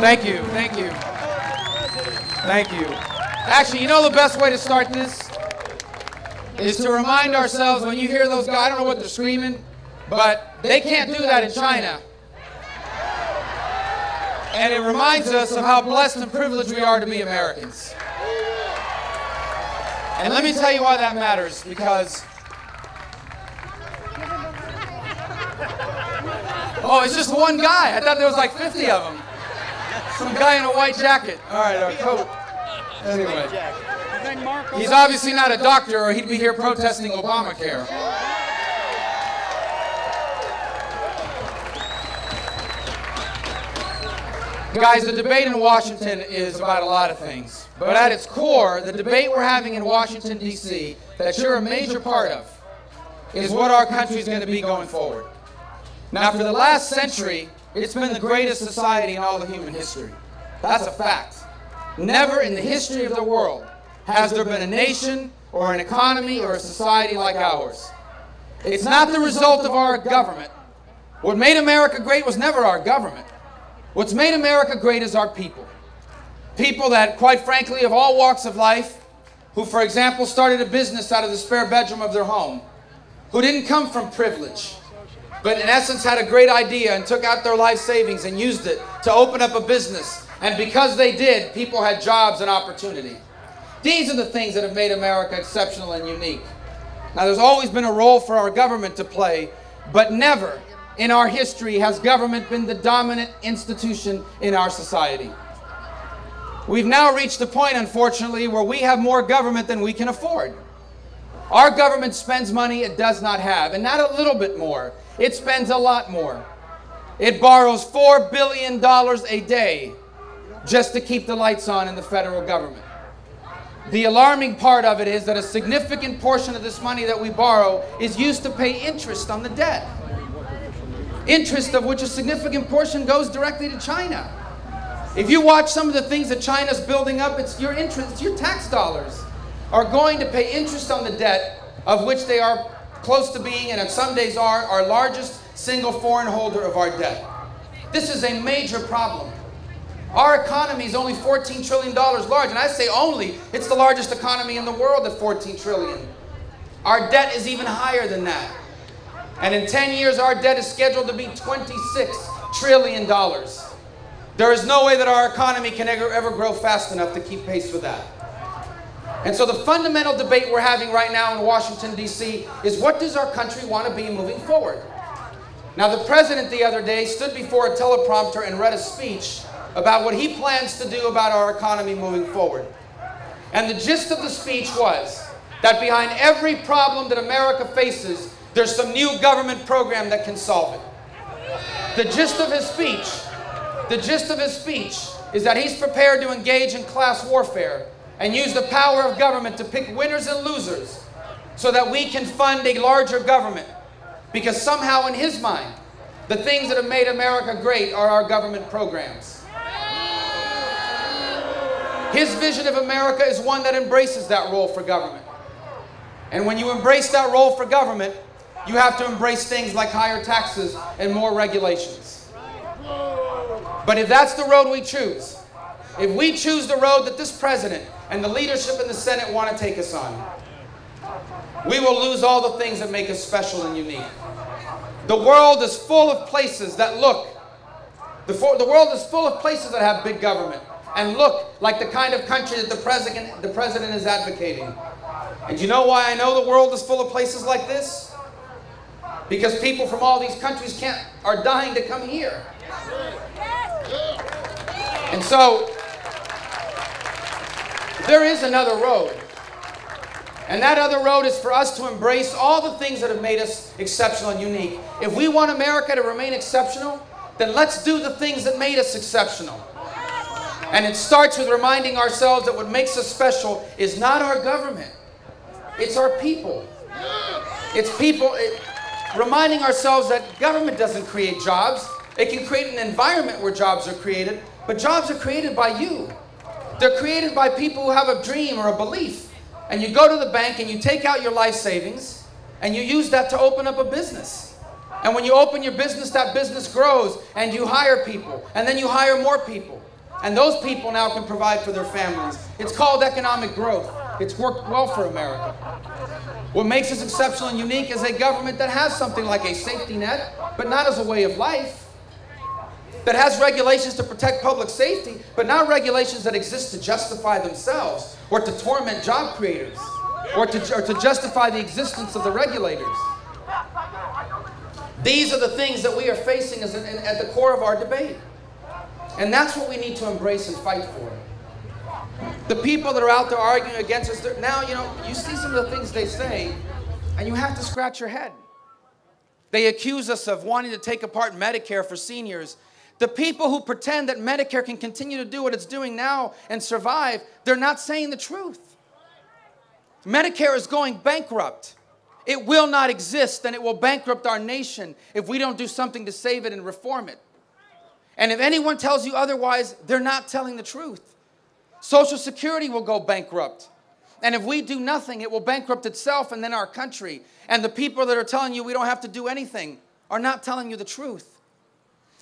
Thank you, thank you. Thank you. Actually, you know the best way to start this is to remind ourselves when you hear those guys, I don't know what they're screaming, but they can't do that in China. And it reminds us of how blessed and privileged we are to be Americans. And let me tell you why that matters, because oh, it's just one guy. I thought there was like 50 of them. Some guy in a white jacket. All right, a coat. Anyway, he's obviously not a doctor, or he'd be here protesting Obamacare. Guys, the debate in Washington is about a lot of things. But at its core, the debate we're having in Washington, D.C., that you're a major part of, is what our country is going to be going forward. Now, for the last century, it's been the greatest society in all of human history. That's a fact. Never in the history of the world has there been a nation or an economy or a society like ours. It's not the result of our government. What made America great was never our government. What's made America great is our people. People that, quite frankly, of all walks of life, who, for example, started a business out of the spare bedroom of their home, who didn't come from privilege, but in essence had a great idea and took out their life savings and used it to open up a business. And because they did, people had jobs and opportunity. These are the things that have made America exceptional and unique. Now, there's always been a role for our government to play, but never in our history has government been the dominant institution in our society. We've now reached a point, unfortunately, where we have more government than we can afford. Our government spends money it does not have, and not a little bit more. It spends a lot more. It borrows $4 billion a day just to keep the lights on in the federal government. The alarming part of it is that a significant portion of this money that we borrow is used to pay interest on the debt. Interest of which a significant portion goes directly to China. If you watch some of the things that China's building up, it's your interest, your tax dollars are going to pay interest on the debt, of which they are close to being, and on some days are, our largest single foreign holder of our debt. This is a major problem. Our economy is only $14 trillion large, and I say only, it's the largest economy in the world at $14 trillion. Our debt is even higher than that. And in 10 years, our debt is scheduled to be $26 trillion. There is no way that our economy can ever grow fast enough to keep pace with that. And so the fundamental debate we're having right now in Washington, D.C. is what does our country want to be moving forward? Now, the president the other day stood before a teleprompter and read a speech about what he plans to do about our economy moving forward. And the gist of the speech was that behind every problem that America faces, there's some new government program that can solve it. The gist of his speech is that he's prepared to engage in class warfare and use the power of government to pick winners and losers so that we can fund a larger government. Because somehow in his mind, the things that have made America great are our government programs. His vision of America is one that embraces that role for government. And when you embrace that role for government, you have to embrace things like higher taxes and more regulations. But if that's the road we choose, if we choose the road that this president and the leadership in the Senate want to take us on, we will lose all the things that make us special and unique. The world is full of places that the world is full of places that have big government and look like the kind of country that the president is advocating. And you know why I know the world is full of places like this? Because people from all these countries are dying to come here. And so, there is another road. And that other road is for us to embrace all the things that have made us exceptional and unique. If we want America to remain exceptional, then let's do the things that made us exceptional. And it starts with reminding ourselves that what makes us special is not our government. It's our people. It's people. Reminding ourselves that government doesn't create jobs. It can create an environment where jobs are created, but jobs are created by you. They're created by people who have a dream or a belief. And you go to the bank and you take out your life savings and you use that to open up a business. And when you open your business, that business grows and you hire people. And then you hire more people. And those people now can provide for their families. It's called economic growth. It's worked well for America. What makes us exceptional and unique is a government that has something like a safety net, but not as a way of life. That has regulations to protect public safety, but not regulations that exist to justify themselves or to torment job creators or to justify the existence of the regulators. These are the things that we are facing at the core of our debate. And that's what we need to embrace and fight for. The people that are out there arguing against us, now, you see some of the things they say, and you have to scratch your head. They accuse us of wanting to take apart Medicare for seniors. The people who pretend that Medicare can continue to do what it's doing now and survive, they're not saying the truth. Medicare is going bankrupt. It will not exist, and it will bankrupt our nation if we don't do something to save it and reform it. And if anyone tells you otherwise, they're not telling the truth. Social Security will go bankrupt. And if we do nothing, it will bankrupt itself and then our country. And the people that are telling you we don't have to do anything are not telling you the truth.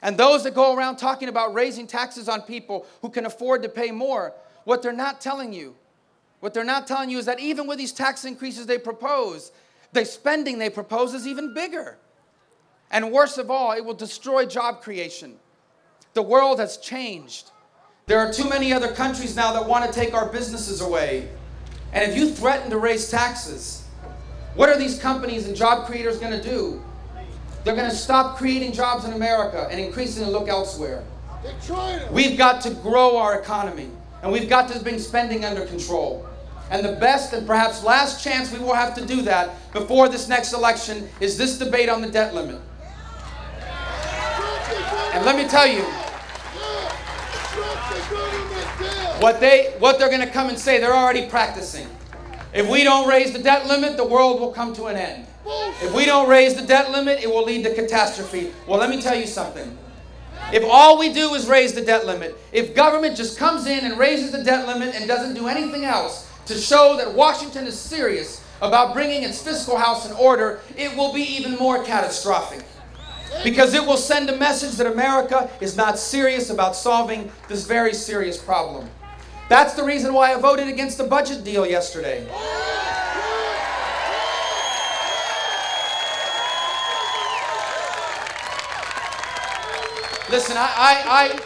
And those that go around talking about raising taxes on people who can afford to pay more, what they're not telling you is that even with these tax increases they propose, the spending they propose is even bigger. And worst of all, it will destroy job creation. The world has changed. There are too many other countries now that want to take our businesses away. And if you threaten to raise taxes, what are these companies and job creators going to do? They're going to stop creating jobs in America and increasingly look elsewhere. We've got to grow our economy, and we've got to bring spending under control. And the best and perhaps last chance we will have to do that before this next election is this debate on the debt limit. And let me tell you, what they're going to come and say, they're already practicing. If we don't raise the debt limit, the world will come to an end. If we don't raise the debt limit, it will lead to catastrophe. Well, let me tell you something. If all we do is raise the debt limit, if government just comes in and raises the debt limit and doesn't do anything else to show that Washington is serious about bringing its fiscal house in order, it will be even more catastrophic. Because it will send a message that America is not serious about solving this very serious problem. That's the reason why I voted against the budget deal yesterday. Listen, I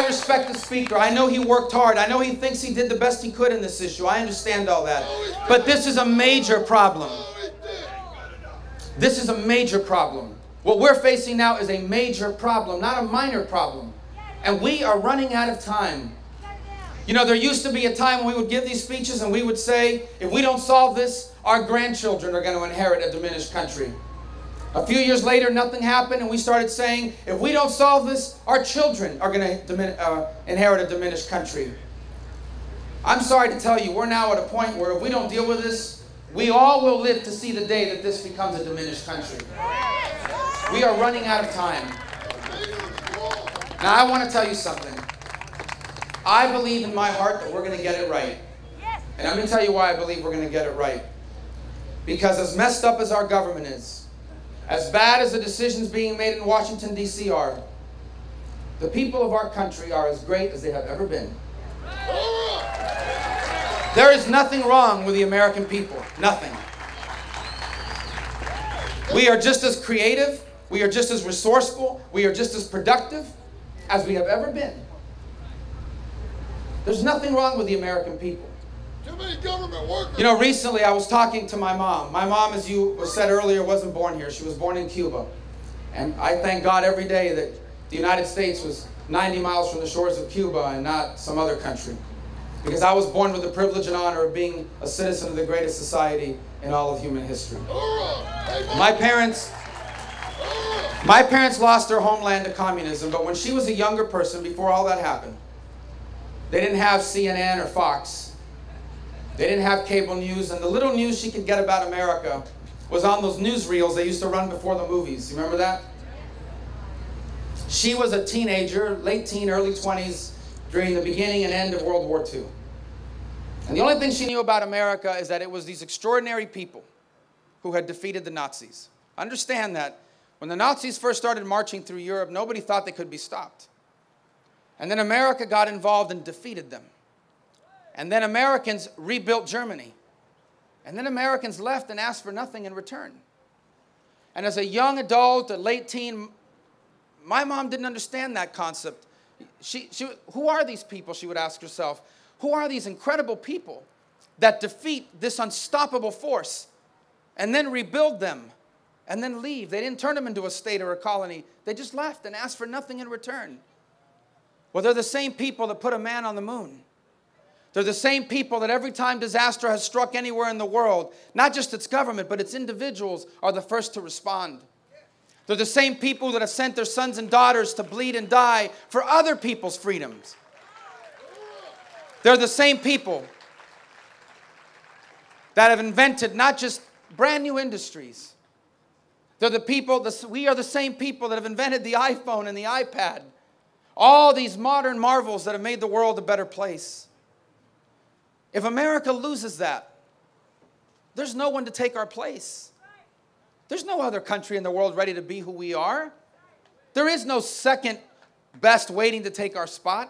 respect the speaker. I know he worked hard. I know he thinks he did the best he could in this issue. I understand all that. But this is a major problem. This is a major problem. What we're facing now is a major problem, not a minor problem. And we are running out of time. There used to be a time when we would give these speeches and we would say, if we don't solve this, our grandchildren are going to inherit a diminished country. A few years later, nothing happened, and we started saying, if we don't solve this, our children are going to inherit a diminished country. I'm sorry to tell you, we're now at a point where if we don't deal with this, we all will live to see the day that this becomes a diminished country. We are running out of time. Now, I want to tell you something. I believe in my heart that we're going to get it right. And I'm going to tell you why I believe we're going to get it right. Because as messed up as our government is, as bad as the decisions being made in Washington, D.C. are, the people of our country are as great as they have ever been. There is nothing wrong with the American people. Nothing. We are just as creative. We are just as resourceful. We are just as productive as we have ever been. There's nothing wrong with the American people. Too many government workers. Recently I was talking to my mom. My mom, as you said earlier, wasn't born here. She was born in Cuba. And I thank God every day that the United States was 90 miles from the shores of Cuba and not some other country. Because I was born with the privilege and honor of being a citizen of the greatest society in all of human history. My parents lost their homeland to communism, but when she was a younger person, before all that happened, they didn't have CNN or Fox. They didn't have cable news, and the little news she could get about America was on those newsreels they used to run before the movies. You remember that? She was a teenager, late teen, early 20s, during the beginning and end of World War II. And the only thing she knew about America is that it was these extraordinary people who had defeated the Nazis. Understand that when the Nazis first started marching through Europe, nobody thought they could be stopped. And then America got involved and defeated them. And then Americans rebuilt Germany. And then Americans left and asked for nothing in return. And as a young adult, a late teen, my mom didn't understand that concept. Who are these people, she would ask herself. Who are these incredible people that defeat this unstoppable force and then rebuild them and then leave? They didn't turn them into a state or a colony. They just left and asked for nothing in return. Well, they're the same people that put a man on the moon. They're the same people that every time disaster has struck anywhere in the world, not just its government, but its individuals are the first to respond. They're the same people that have sent their sons and daughters to bleed and die for other people's freedoms. They're the same people that have invented not just brand new industries. They're the people, we are the same people that have invented the iPhone and the iPad. All these modern marvels that have made the world a better place. If America loses that, there's no one to take our place. There's no other country in the world ready to be who we are. There is no second best waiting to take our spot.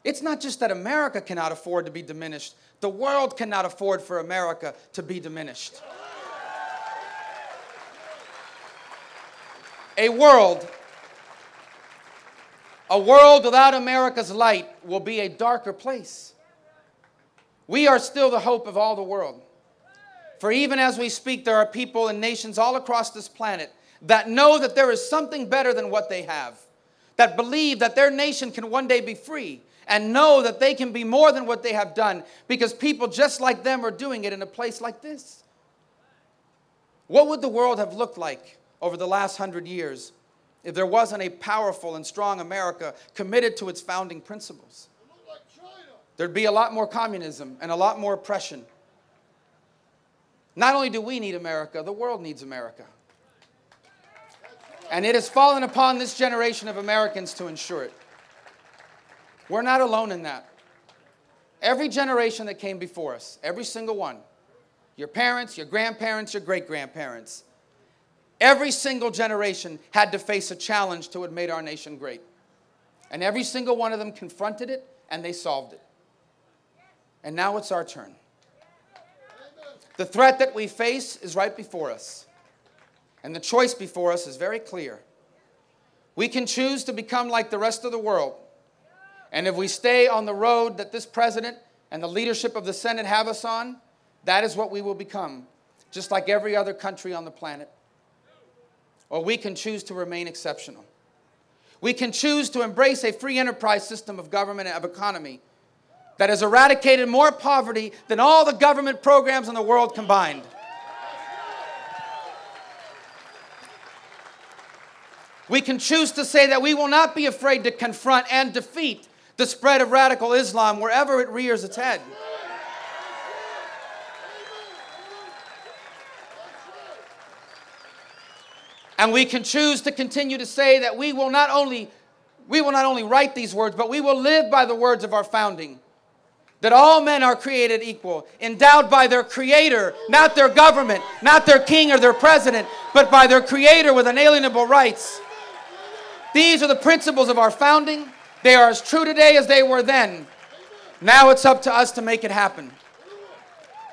It's not just that America cannot afford to be diminished. The world cannot afford for America to be diminished. A world without America's light will be a darker place. We are still the hope of all the world. For even as we speak, there are people and nations all across this planet that know that there is something better than what they have, that believe that their nation can one day be free, and know that they can be more than what they have done because people just like them are doing it in a place like this. What would the world have looked like over the last 100 years if there wasn't a powerful and strong America committed to its founding principles? There'd be a lot more communism and a lot more oppression. Not only do we need America, the world needs America. And it has fallen upon this generation of Americans to ensure it. We're not alone in that. Every generation that came before us, every single one, your parents, your grandparents, your great-grandparents, every single generation had to face a challenge to what made our nation great. And every single one of them confronted it and they solved it. And now it's our turn. The threat that we face is right before us. And the choice before us is very clear. We can choose to become like the rest of the world. And if we stay on the road that this president and the leadership of the Senate have us on, that is what we will become, just like every other country on the planet. Or we can choose to remain exceptional. We can choose to embrace a free enterprise system of government and of economy that has eradicated more poverty than all the government programs in the world combined. We can choose to say that we will not be afraid to confront and defeat the spread of radical Islam wherever it rears its head. And we can choose to continue to say that we will not only write these words, but we will live by the words of our founding. That all men are created equal, endowed by their Creator, not their government, not their king or their president, but by their Creator with inalienable rights. These are the principles of our founding. They are as true today as they were then. Now it's up to us to make it happen.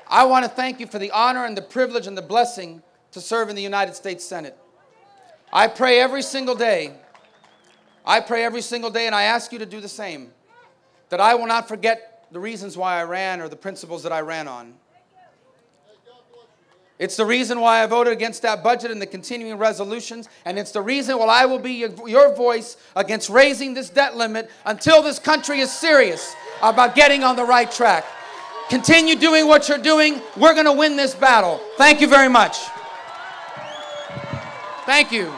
I want to thank you for the honor and the privilege and the blessing to serve in the United States Senate. I pray every single day. I pray every single day, and I ask you to do the same. That I will not forget the reasons why I ran or the principles that I ran on. It's the reason why I voted against that budget and the continuing resolutions, and it's the reason why I will be your voice against raising this debt limit until this country is serious about getting on the right track. Continue doing what you're doing. We're going to win this battle. Thank you very much. Thank you.